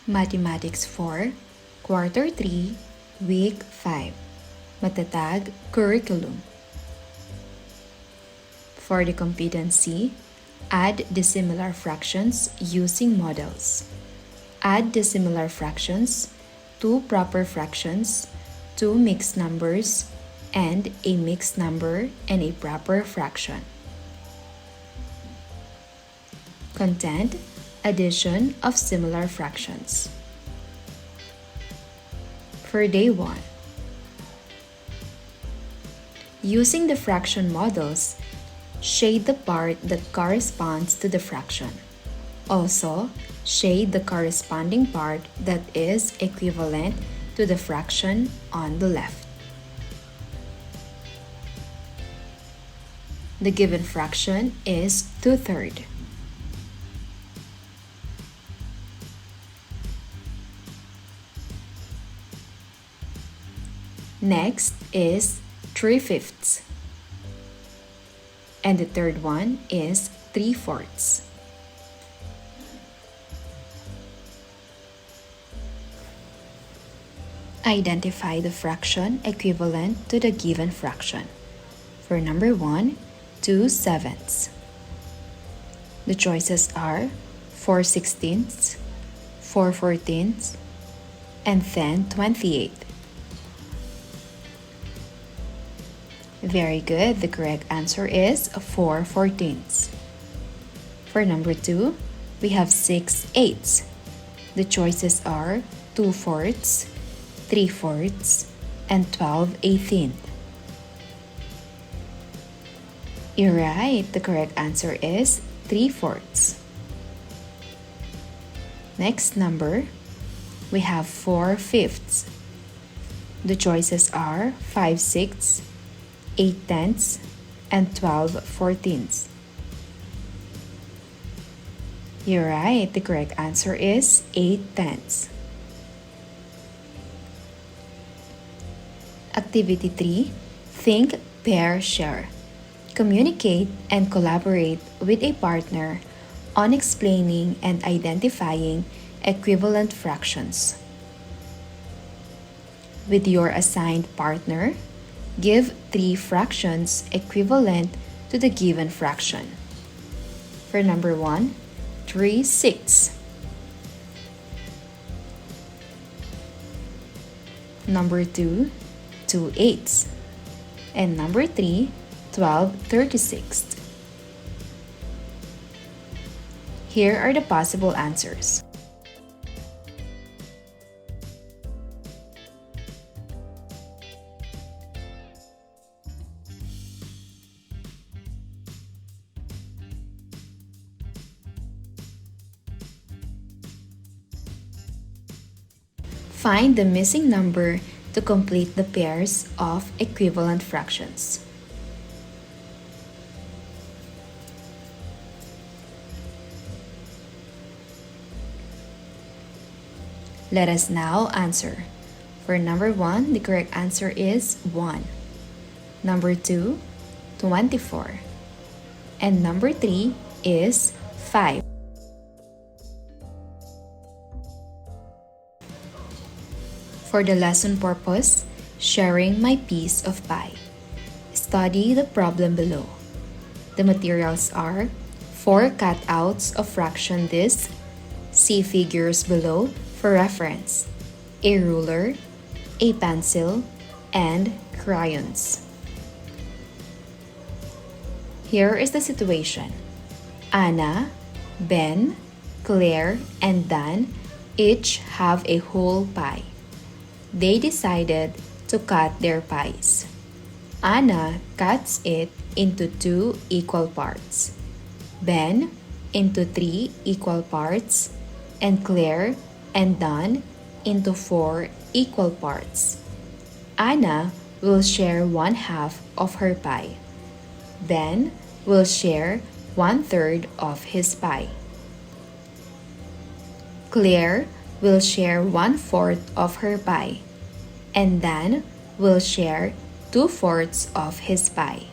Mathematics 4, Quarter 3, Week 5, Matatag Curriculum. For the competency, add dissimilar fractions using models. Add dissimilar fractions, 2 proper fractions, 2 mixed numbers, and a mixed number and a proper fraction. Content: addition of similar fractions. For day 1, using the fraction models, shade the part that corresponds to the fraction. Also, shade the corresponding part that is equivalent to the fraction on the left. The given fraction is 2/3. Next is 3/5. And the third one is 3/4. Identify the fraction equivalent to the given fraction. For number 1, 2/7. The choices are 4/16, 4/14, and then 28. Very good. The correct answer is 4/14. For number 2, we have 6/8. The choices are 2/4, 3/4, and 12/18. You're right. The correct answer is 3/4. Next number, we have 4/5. The choices are 5/6, 8/10, and 12/14. You're right. The correct answer is 8/10. Activity 3. Think, pair, share. Communicate and collaborate with a partner on explaining and identifying equivalent fractions. With your assigned partner, give 3 fractions equivalent to the given fraction. For number 1, 3/6. Number 2, 2/8. And number 3, 12/36. Here are the possible answers. Find the missing number to complete the pairs of equivalent fractions. Let us now answer. For number 1, the correct answer is 1. Number 2, 24. And number 3 is 5. For the lesson purpose, sharing my piece of pie. Study the problem below. The materials are 4 cutouts of fraction disc, see figures below for reference, a ruler, a pencil, and crayons. Here is the situation. Anna, Ben, Claire, and Dan each have a whole pie. They decided to cut their pies. Anna cuts it into 2 equal parts, Ben into 3 equal parts, and Claire and Dan into 4 equal parts. Anna will share 1/2 of her pie. Ben will share 1/3 of his pie. Claire will share 1/4 of her pie, and Dan will share 2/4 of his pie.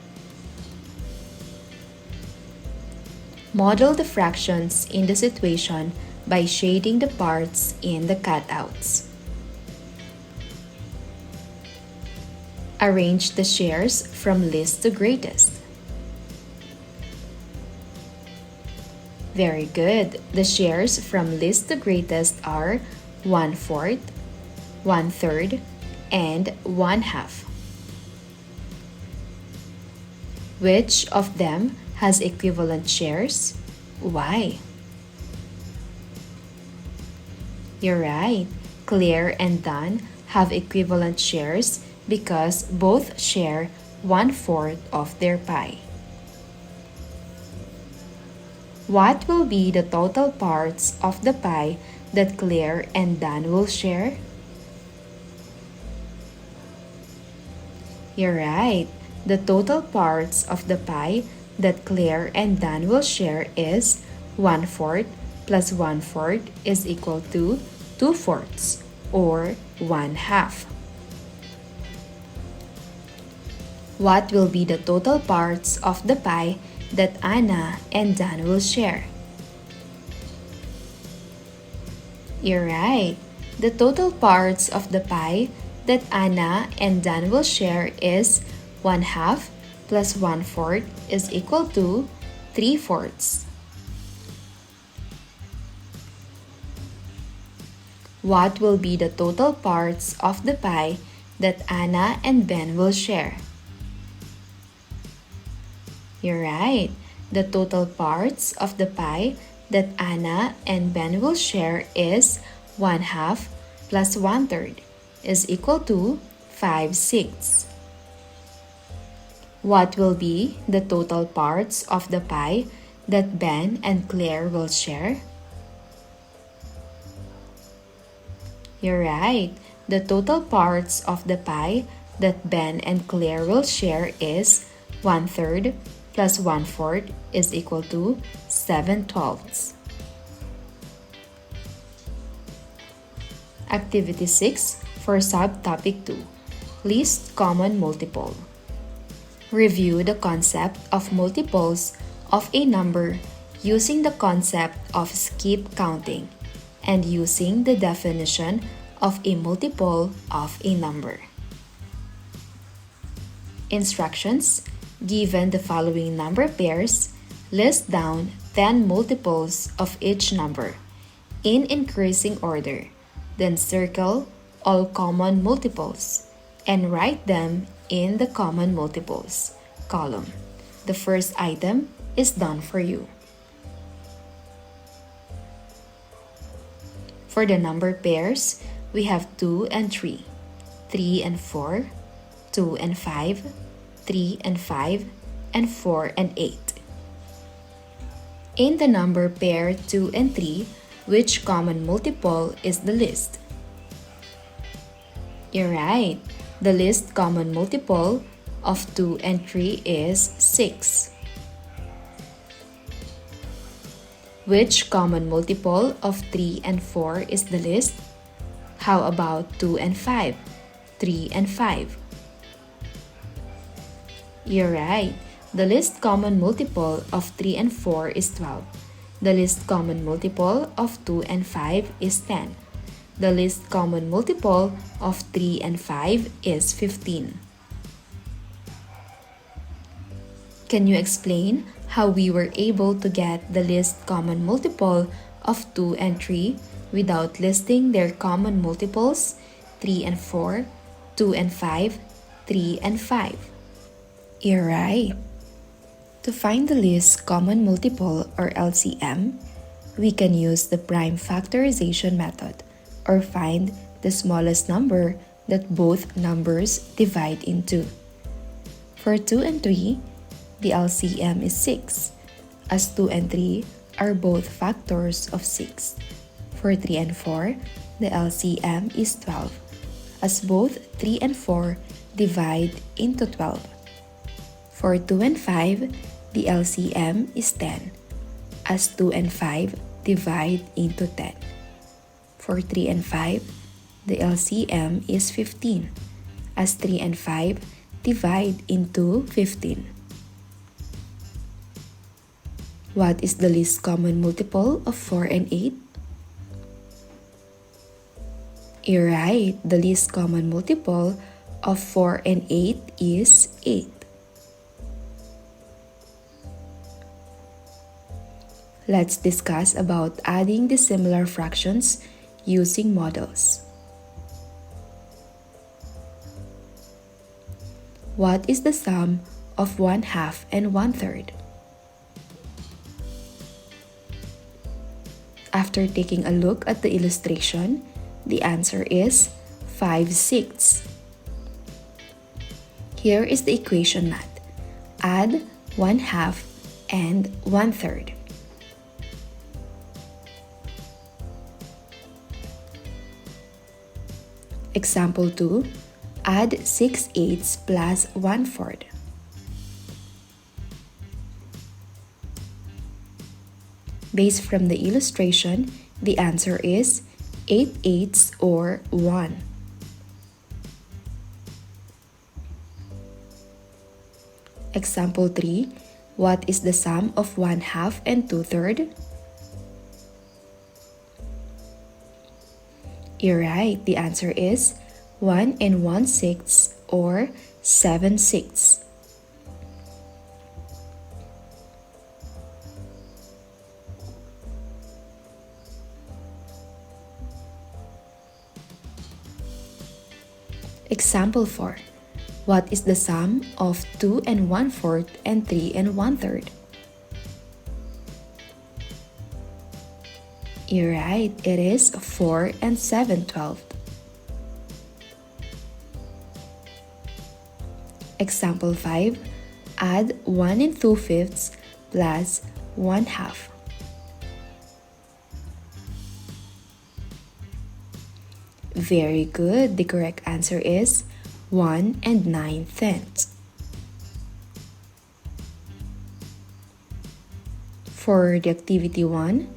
Model the fractions in the situation by shading the parts in the cutouts. Arrange the shares from least to greatest. Very good. The shares from least to greatest are 1/4, 1/3, and 1/2. Which of them has equivalent shares? Why? You're right. Claire and Dan have equivalent shares because both share 1/4 of their pie. What will be the total parts of the pie that Claire and Dan will share? You're right. The total parts of the pie that Claire and Dan will share is 1/4 plus 1/4 is equal to 2/4 or 1/2. What will be the total parts of the pie that Anna and Dan will share? You're right. The total parts of the pie that Anna and Dan will share is 1/2 plus 1/4 is equal to 3/4. What will be the total parts of the pie that Anna and Ben will share? You're right. The total parts of the pie that Anna and Ben will share is 1/2 plus 1/3 is equal to 5/6. What will be the total parts of the pie that Ben and Claire will share? You're right. The total parts of the pie that Ben and Claire will share is 1/3 plus 1/4 is equal to 7/12. Activity 6 for subtopic 2. List common multiple. Review the concept of multiples of a number using the concept of skip counting and using the definition of a multiple of a number. Instructions: given the following number pairs, list down 10 multiples of each number in increasing order, then circle all common multiples and write them in the common multiples column. The first item is done for you. For the number pairs, we have 2 and 3, 3 and 4, 2 and 5, 3 and 5, and 4 and 8. In the number pair 2 and 3, which common multiple is the least? You're right. The least common multiple of 2 and 3 is 6. Which common multiple of 3 and 4 is the least? How about 2 and 5, 3 and 5? You're right. The least common multiple of 3 and 4 is 12. The least common multiple of 2 and 5 is 10. The least common multiple of 3 and 5 is 15. Can you explain how we were able to get the least common multiple of 2 and 3 without listing their common multiples 3 and 4, 2 and 5, 3 and 5? You're right. To find the least common multiple or LCM, we can use the prime factorization method or find the smallest number that both numbers divide into. For 2 and 3, the LCM is 6, as 2 and 3 are both factors of 6. For 3 and 4, the LCM is 12, as both 3 and 4 divide into 12. For 2 and 5, the LCM is 10, as 2 and 5 divide into 10. For 3 and 5, the LCM is 15, as 3 and 5 divide into 15. What is the least common multiple of 4 and 8? You're right. The least common multiple of 4 and 8 is 8. Let's discuss about adding dissimilar fractions using models. What is the sum of 1/2 and 1/3? After taking a look at the illustration, the answer is 5/6. Here is the equation math. Add 1/2 and 1/3. Example 2, add 6/8 plus 1/4. Based from the illustration, the answer is 8/8 or 1. Example 3, what is the sum of 1/2 and 2/3? You're right, the answer is 1 and 1/6 or 7/6. Example 4. What is the sum of 2 and 1/4 and 3 and 1/3? You're right, it is 4 and 7/12. Example 5. Add 1 and 2/5 plus 1/2. Very good. The correct answer is 1 and 9/10. For the activity 1,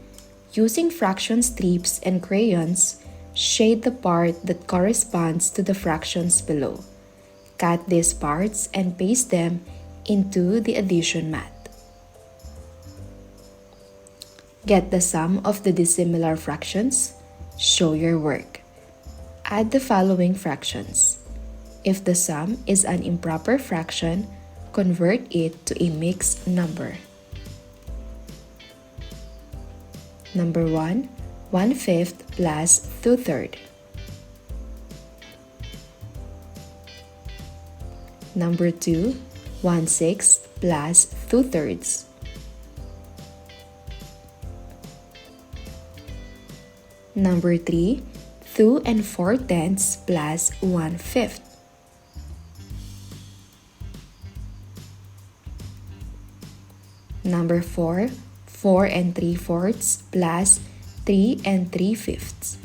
using fraction strips and crayons, shade the part that corresponds to the fractions below. Cut these parts and paste them into the addition mat. Get the sum of the dissimilar fractions. Show your work. Add the following fractions. If the sum is an improper fraction, convert it to a mixed number. Number 1, 1/5 plus 2/3. Number 2, 1/6 plus 2/3. Number 3, 2 and 4/10 plus 1/5. Number 4, 4 and 3/4 plus 3 and 3/5.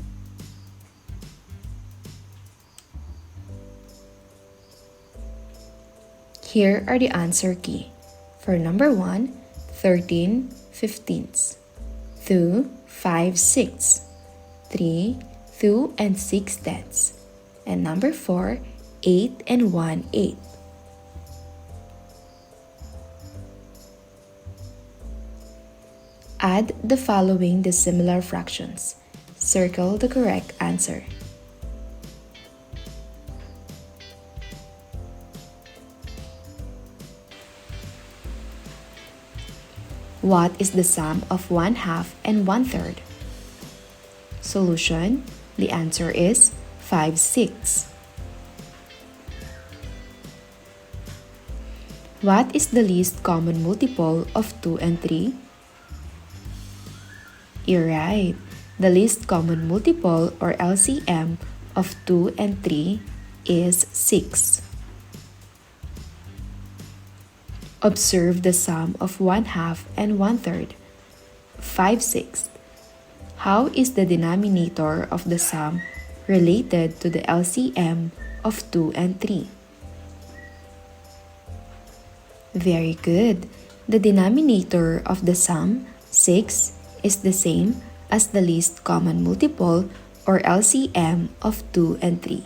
Here are the answer key. For number 1, 13/15. 2, 5/6. 3, 2 and 6/10. And number 4, 8 and 1/8. Add the following dissimilar fractions. Circle the correct answer. What is the sum of 1/2 and 1/3? Solution. The answer is 5/6. What is the least common multiple of 2 and 3? You're right. The least common multiple or LCM of 2 and 3 is 6. Observe the sum of 1/2 and 1/3. 5/6. How is the denominator of the sum related to the LCM of 2 and 3? Very good. The denominator of the sum, 6, is the same as the least common multiple or LCM of 2 and 3.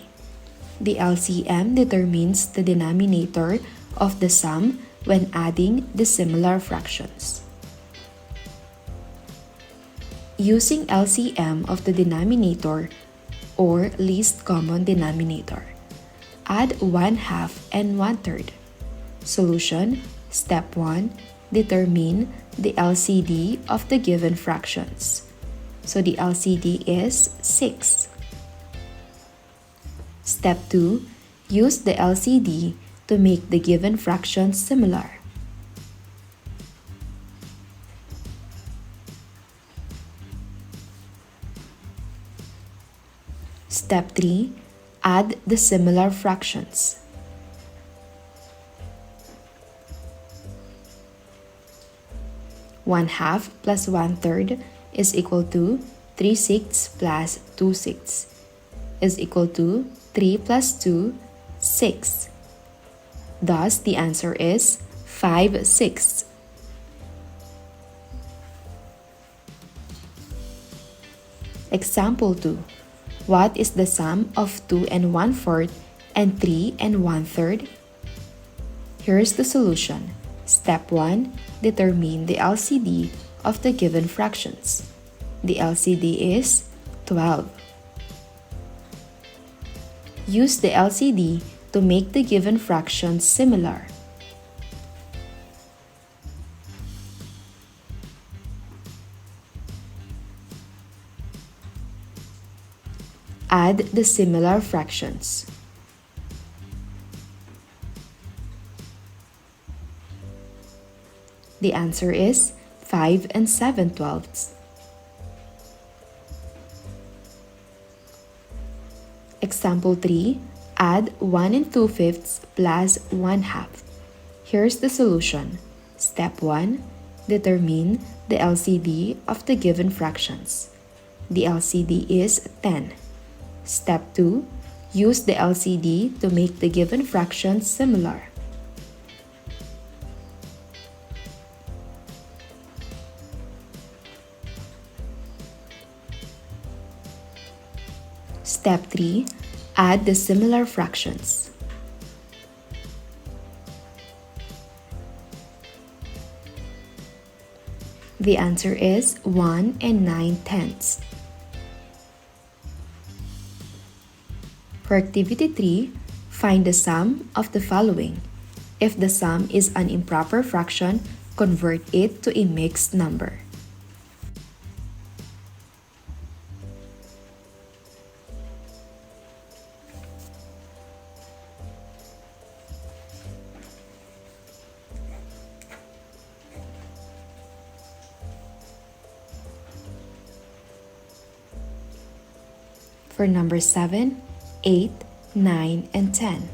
The LCM determines the denominator of the sum when adding dissimilar fractions. Using LCM of the denominator or least common denominator. Add 1/2 and 1/3. Solution. Step 1. Determine the LCD of the given fractions. So the LCD is 6. Step 2. Use the LCD to make the given fractions similar. Step 3. Add the similar fractions. One-half plus 1/3 is equal to 3/6 plus 2/6 is equal to 3 plus 2, 6. Thus, the answer is 5/6. Example 2. What is the sum of 2 and 1/4 and 3 and 1/3? Here's the solution. Step 1. Determine the LCD of the given fractions. The LCD is 12. Use the LCD to make the given fractions similar. Add the similar fractions. The answer is 5 and 7/12. Example 3. Add 1 and 2/5 plus 1/2. Here's the solution. Step 1. Determine the LCD of the given fractions. The LCD is 10. Step 2. Use the LCD to make the given fractions similar. Step 3. Add the similar fractions. The answer is 1 and 9/10. For activity 3, find the sum of the following. If the sum is an improper fraction, convert it to a mixed number. For number 7, 8, 9, and 10.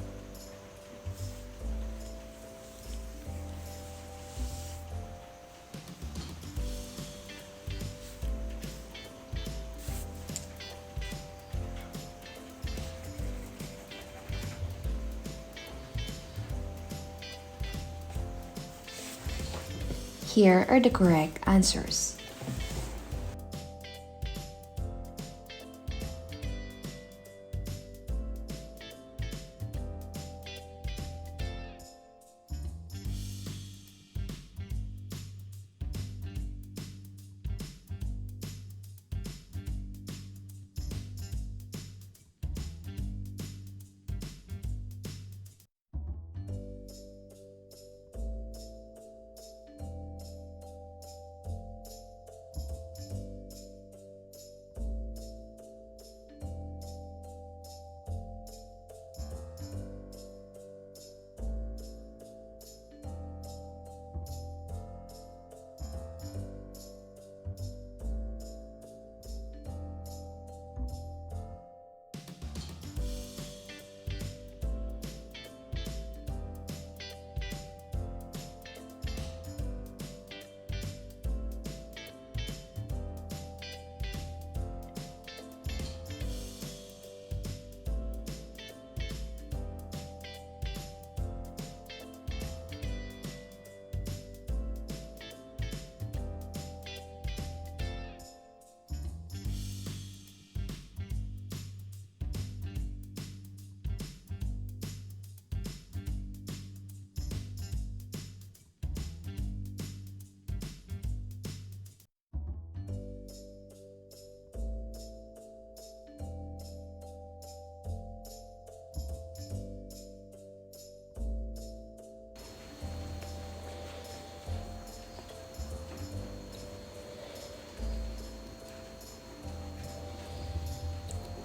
Here are the correct answers.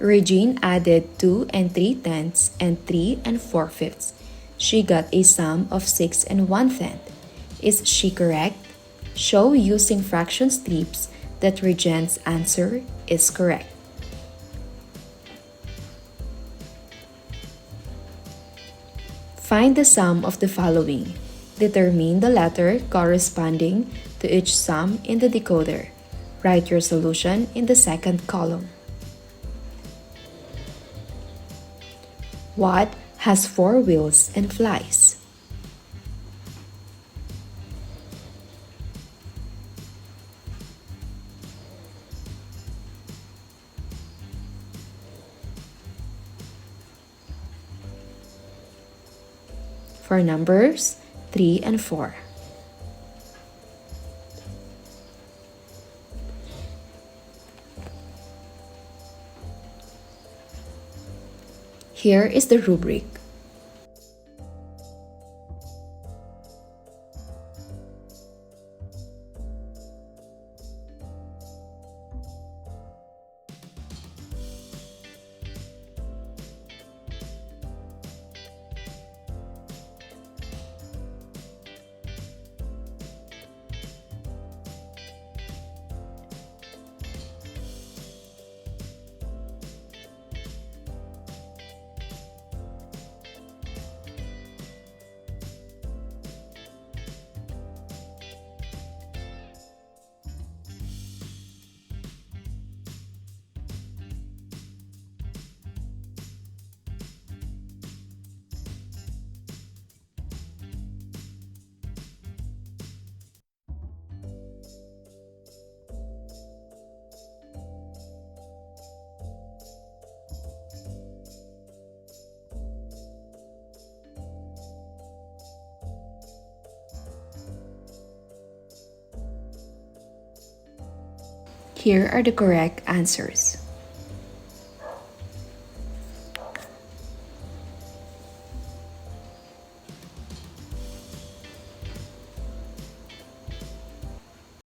Regine added 2 and 3/10 and 3 and 4/5. She got a sum of 6 and 1/10. Is she correct? Show using fraction strips that Regine's answer is correct. Find the sum of the following. Determine the letter corresponding to each sum in the decoder. Write your solution in the second column. What has 4 wheels and flies? For numbers 3 and 4. Here is the rubric. Here are the correct answers.